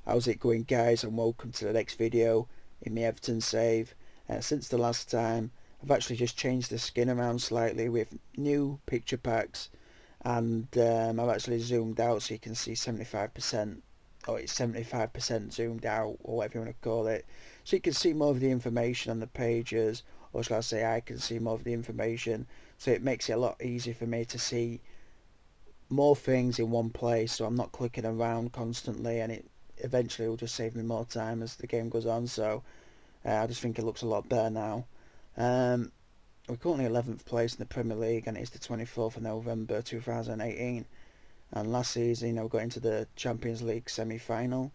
How's it going, guys, and welcome to the next video in my Everton save. Since the last time, I've actually just changed the skin around slightly with new picture packs, and I've actually zoomed out so you can see 75%, or it's 75% zoomed out, or whatever you want to call it, so you can see more of the information on the pages, or shall I say I can see more of the information, so it makes it a lot easier for me to see more things in one place, so I'm not clicking around constantly, and it eventually will just save me more time as the game goes on. So I just think it looks a lot better now. Um, we're currently 11th place in the Premier League, and it's the 24th of November 2018. And last season, we got into the Champions League semi-final.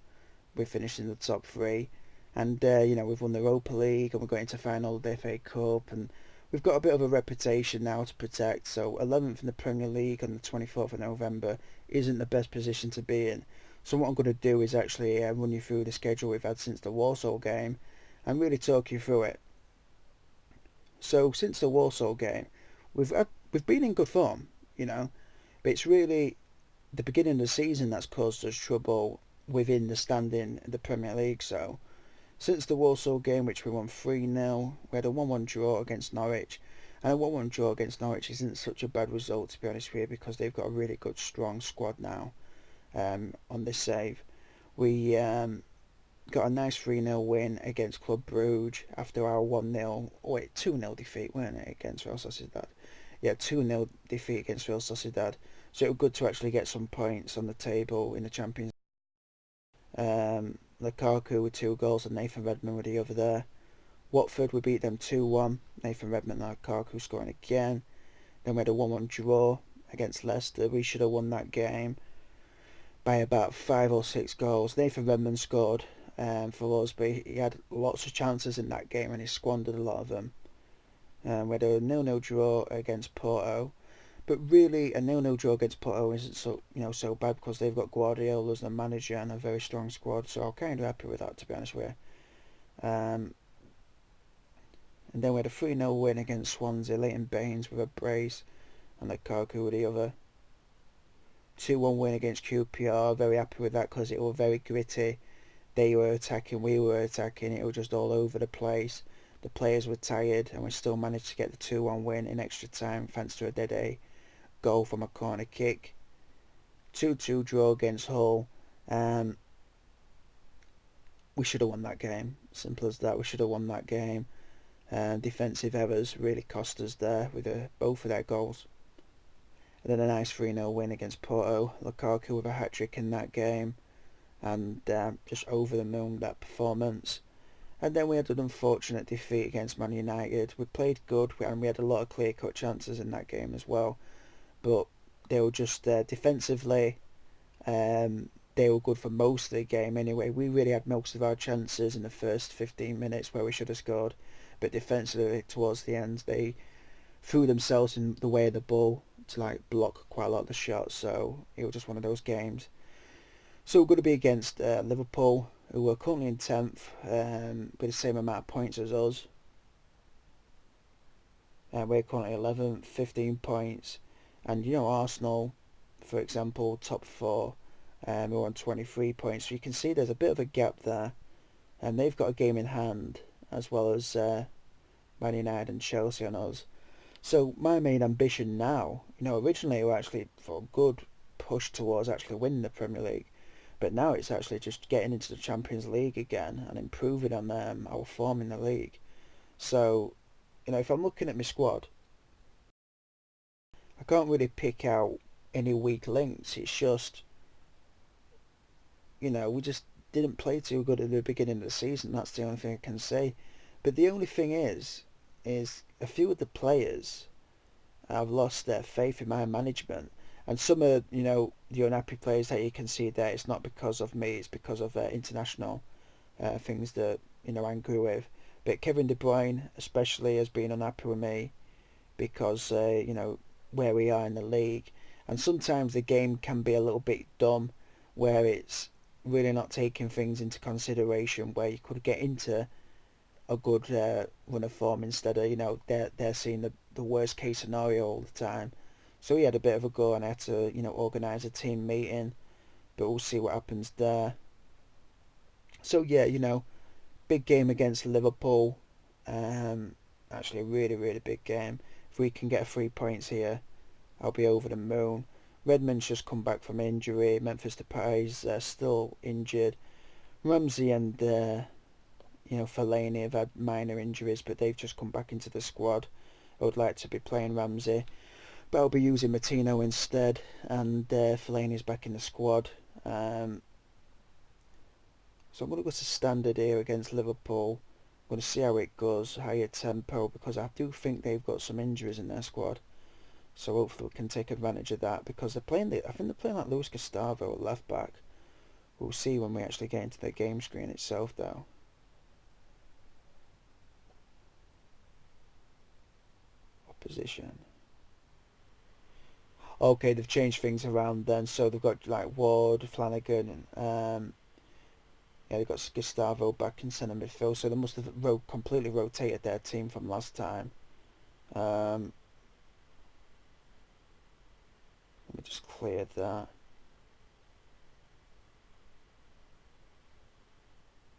We finished in the top three, and we've won the Europa League, and we got into final of the FA Cup, and we've got a bit of a reputation now to protect. So 11th in the Premier League on the 24th of November isn't the best position to be in. So what I'm going to do is actually run you through the schedule we've had since the Warsaw game and really talk you through it. So since the Warsaw game, we've been in good form, but it's really the beginning of the season that's caused us trouble within the standing in the Premier League. So since the Warsaw game, which we won 3-0, we had a 1-1 draw against Norwich. And a 1-1 draw against Norwich isn't such a bad result, to be honest with you, because they've got a really good, strong squad now on this save. We got a nice 3-0 win against Club Brugge after our 1-0, 2-0 defeat, weren't it, against Real Sociedad? Yeah, 2-0 defeat against Real Sociedad. So it was good to actually get some points on the table in the Champions League. Lukaku with 2 goals and Nathan Redmond with the other there. Watford, we beat them 2-1. Nathan Redmond and Lukaku scoring again. Then we had a 1-1 draw against Leicester. We should have won that game by about 5 or 6 goals. Nathan Redmond scored for us, but he had lots of chances in that game and he squandered a lot of them. We had a 0-0 draw against Porto, but really a 0-0 draw against Porto isn't so bad because they've got Guardiola as the manager and a very strong squad, so I'm kind of happy with that, to be honest with you. And then we had a 3-0 win against Swansea, Leighton Baines with a brace and Lukaku with the other. 2-1 win against QPR, very happy with that because it was very gritty. They were attacking, we were attacking, it was just all over the place. The players were tired and we still managed to get the 2-1 win in extra time thanks to a Dede goal from a corner kick. 2-2 draw against Hull. We should have won that game, simple as that. We should have won that game. Defensive errors really cost us there with both of their goals. And then a nice 3-0 win against Porto. Lukaku with a hat-trick in that game. And just over the moon, that performance. And then we had an unfortunate defeat against Man United. We played good and we had a lot of clear-cut chances in that game as well. But they were just defensively, they were good for most of the game anyway. We really had most of our chances in the first 15 minutes where we should have scored. But defensively, towards the end, they threw themselves in the way of the ball to block quite a lot of the shots. So it was just one of those games. So we're going to be against Liverpool, who are currently in 10th with the same amount of points as us. We're currently 11th, 15 points. And Arsenal, for example, top 4, we're on 23 points. So you can see there's a bit of a gap there. And they've got a game in hand, as well as Man United and Chelsea on us. So my main ambition now, originally we were actually for a good push towards actually winning the Premier League. But now it's actually just getting into the Champions League again and improving on our form in the league. So, if I'm looking at my squad, I can't really pick out any weak links. It's just, we just didn't play too good at the beginning of the season. That's the only thing I can say. But the only thing is a few of the players have lost their faith in my management. And some of, the unhappy players that you can see there, it's not because of me, it's because of international things that, I'm angry with. But Kevin De Bruyne especially has been unhappy with me because, where we are in the league. And sometimes the game can be a little bit dumb, where it's really not taking things into consideration, where you could get into a good run of form instead of, they're seeing the worst case scenario all the time. So he had a bit of a go and I had to, organise a team meeting. But we'll see what happens there. So yeah, big game against Liverpool. Actually, a really, really big game. If we can get 3 points here, I'll be over the moon. Redmond's just come back from injury. Memphis Depay's still injured. Ramsey and Fellaini have had minor injuries, but they've just come back into the squad. I would like to be playing Ramsey, but I'll be using Martino instead, and Fellaini's back in the squad. So I'm going to go to standard here against Liverpool. I'm going to see how it goes, higher tempo, because I do think they've got some injuries in their squad. So hopefully we can take advantage of that, because I think they're playing like Luis Gustavo at left back. We'll see when we actually get into the game screen itself though. Opposition. Okay, they've changed things around then, so they've got like Ward, Flanagan, and yeah, they've got Gustavo back in centre midfield, so they must have completely rotated their team from last time. Let me just clear that.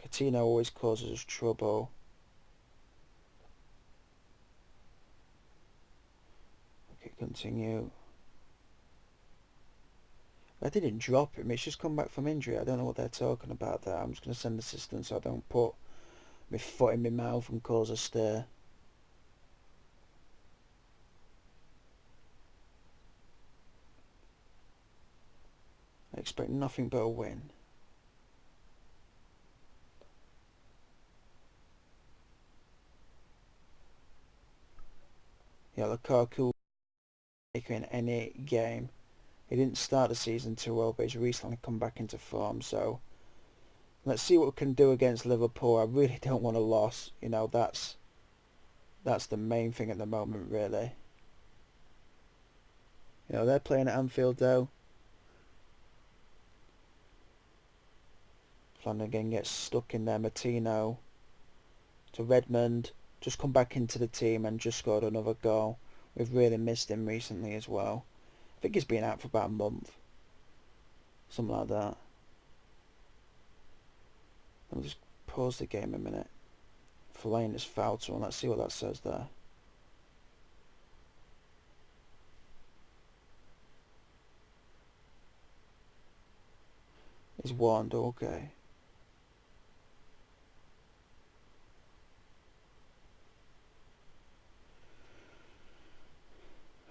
Coutinho always causes us trouble. Okay, continue. I didn't drop him, it's just come back from injury. I don't know what they're talking about there. I'm just going to send assistance so I don't put my foot in my mouth and cause a stir. I expect nothing but a win. Yeah, Lukaku in any game. He didn't start the season too well, but he's recently come back into form, so let's see what we can do against Liverpool. I really don't want a loss. That's the main thing at the moment, really. They're playing at Anfield though. Flanagan gets stuck in there. Martino to Redmond. Just come back into the team and just scored another goal. We've really missed him recently as well. I think he's been out for about a month. Something like that. I'll just pause the game a minute. Fellaini is fouled someone. Let's see what that says there. He's warned, okay.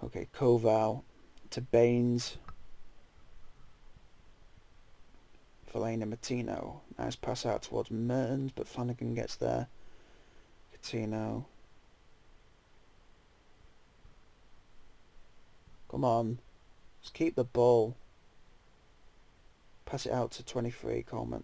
Okay, Koval to Baines. Fellaini Martino. Nice pass out towards Mertens, but Flanagan gets there. Coutinho. Come on. Just keep the ball. Pass it out to 23, Coleman.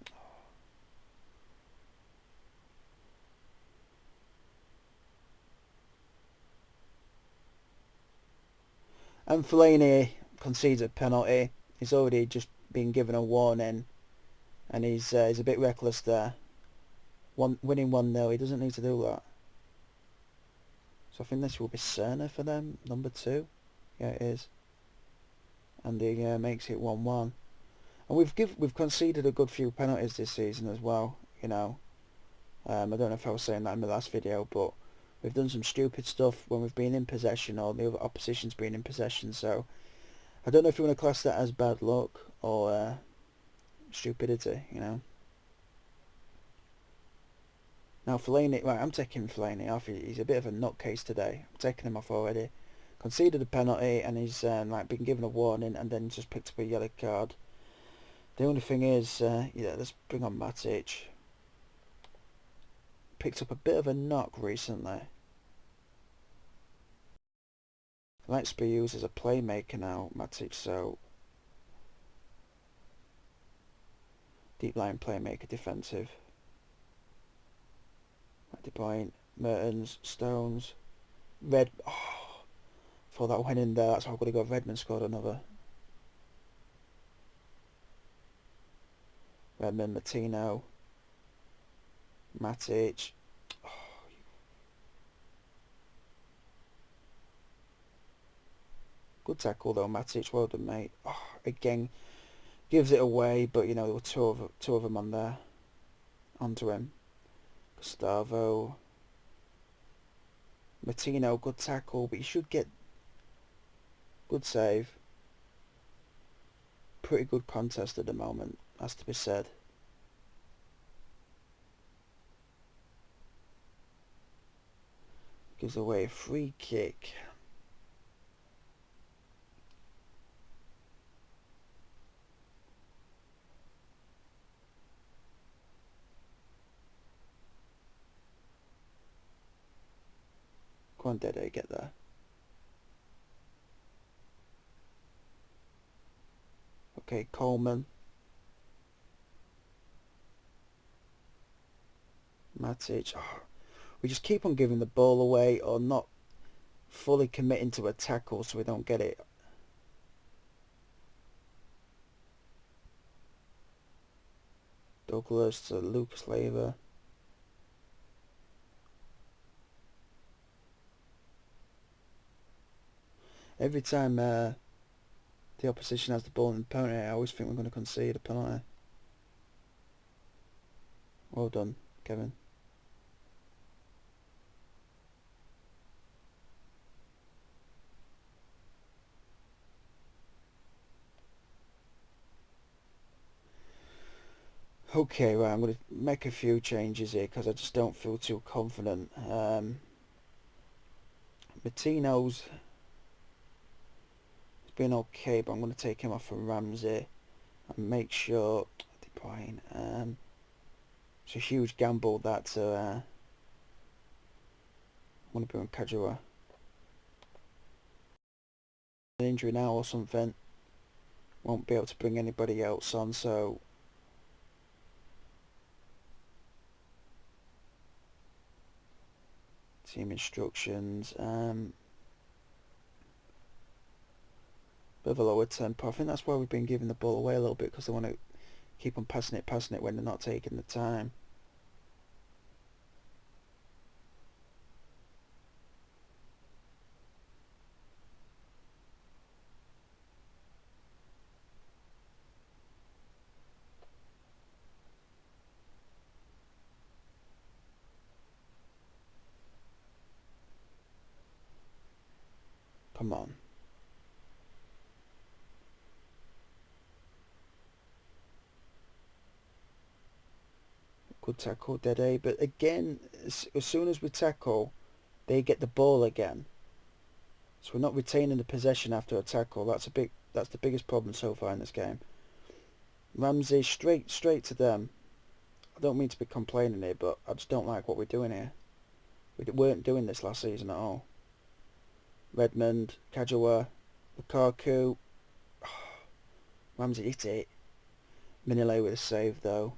And Fellaini concedes a penalty. He's already just been given a warning, and he's a bit reckless there. Winning 1-0, he doesn't need to do that. So I think this will be Cerner for them, number 2. Yeah, it is. And he makes it 1-1. And we've conceded a good few penalties this season as well. I don't know if I was saying that in my last video, but we've done some stupid stuff when we've been in possession, or the other opposition's been in possession. So I don't know if you want to class that as bad luck or stupidity. Now Fellaini, right, I'm taking Fellaini off. He's a bit of a nutcase today. I'm taking him off already. Conceded a penalty, and he's been given a warning, and then just picked up a yellow card. The only thing is, let's bring on Matic. Picked up a bit of a knock recently. Likes to be used as a playmaker now, Matic, so deep line playmaker, defensive. At the point, Mertens, Stones, Red. Oh, thought that went in there. That's how I could have got. Redmond scored another. Redmond, Martino, Matic. Oh, good tackle though, Matic. Well done, mate. Oh, again, gives it away, but there were two of them on there. onto him. Gustavo. Martino, good tackle, but you should get good save. Pretty good contest at the moment, has to be said. Gives away a free kick. Come on, Dede, get there. Okay, Coleman. Matic. Oh, we just keep on giving the ball away or not fully committing to a tackle so we don't get it. Douglas to Lucas Leiva. Every time the opposition has the ball in the penalty, I always think we're going to concede a penalty. Well done, Kevin. Okay, right, I'm going to make a few changes here because I just don't feel too confident. Martino's been okay, but I'm going to take him off for Ramsey and make sure De Bruyne. It's a huge gamble that I want to be on Kajua. An injury now or something. Won't be able to bring anybody else on, so team instructions. Bit of a lower tempo. I think that's why we've been giving the ball away a little bit, because they want to keep on passing it when they're not taking the time. Come on. Good tackle, Dede. But again, as soon as we tackle, they get the ball again. So we're not retaining the possession after a tackle. That's the biggest problem so far in this game. Ramsey straight to them. I don't mean to be complaining here, but I just don't like what we're doing here. We weren't doing this last season at all. Redmond, Kajua, Lukaku. Ramsey hit it. Minile with a save though.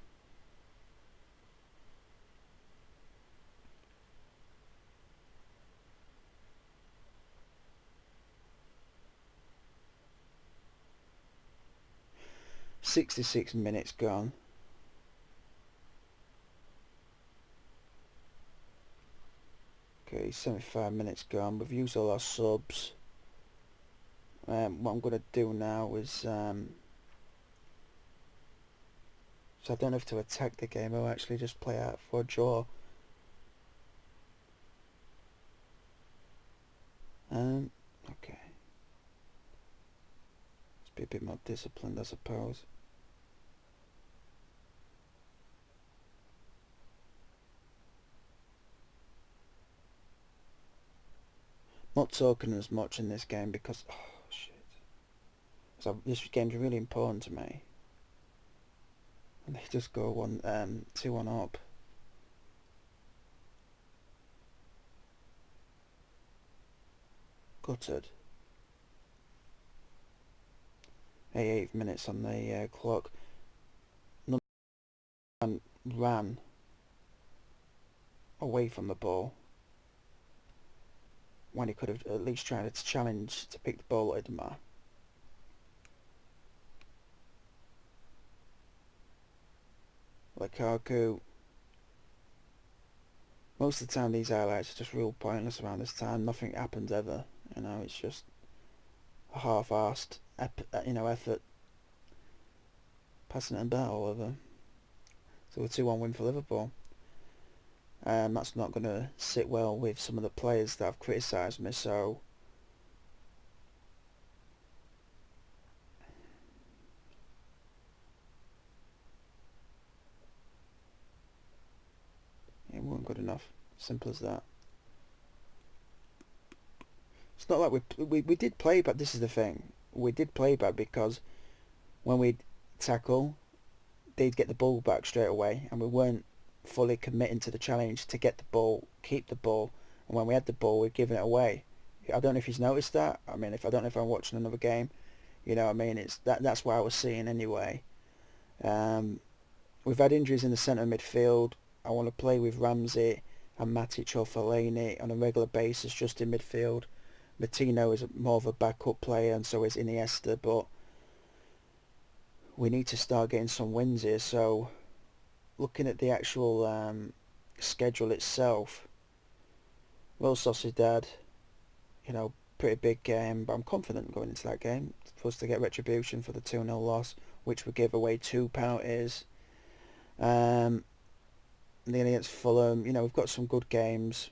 "66 minutes gone. Okay, 75 minutes gone. We've used all our subs. What I'm going to do now is so I don't have to attack the game. I'll actually just play out for a draw. Okay. Let's be a bit more disciplined, I suppose. Not talking as much in this game because shit. So this game's really important to me. And they just go 2-1 up. Gutted. 8 minutes on the clock. None ran away from the ball when he could have at least tried to challenge to pick the ball at Idmar. Lukaku. Most of the time these highlights are just real pointless around this time. Nothing happens ever. You know, it's just a half-arsed effort passing it about all over. So a 2-1 win for Liverpool. That's not going to sit well with some of the players that have criticised me, so it wasn't good enough. Simple as that. It's not like we did play bad. This is the thing. We did play bad because when we'd tackle, they'd get the ball back straight away, and we weren't fully committing to the challenge to get the ball, keep the ball, and when we had the ball, we'd given it away. I don't know if he's noticed that. I mean, if I don't know if I'm watching another game, you know what I mean. It's that's what I was seeing anyway. Um, we've had injuries in the centre midfield. I want to play with Ramsey and Matic or Fellaini on a regular basis just in midfield. Martino is more of a backup player, and so is Iniesta, but we need to start getting some wins here. So looking at the actual schedule itself, Real Sociedad, you know, pretty big game, but I'm confident going into that game for us to get retribution for the 2-0 loss, which we gave away 2 penalties. Then against Fulham, you know, we've got some good games.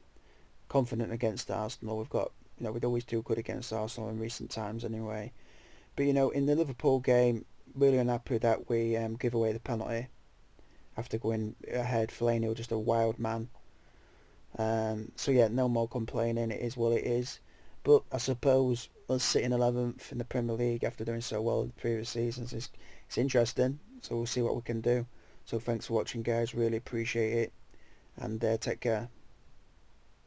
Confident against Arsenal. We've got, you know, we'd always do good against Arsenal in recent times anyway. But, you know, in the Liverpool game, really unhappy that we give away the penalty after going ahead. Fellaini was just a wild man. So yeah, no more complaining. It is what it is. But I suppose us sitting 11th in the Premier League after doing so well in the previous seasons it's interesting. So we'll see what we can do. So thanks for watching, guys. Really appreciate it. And take care.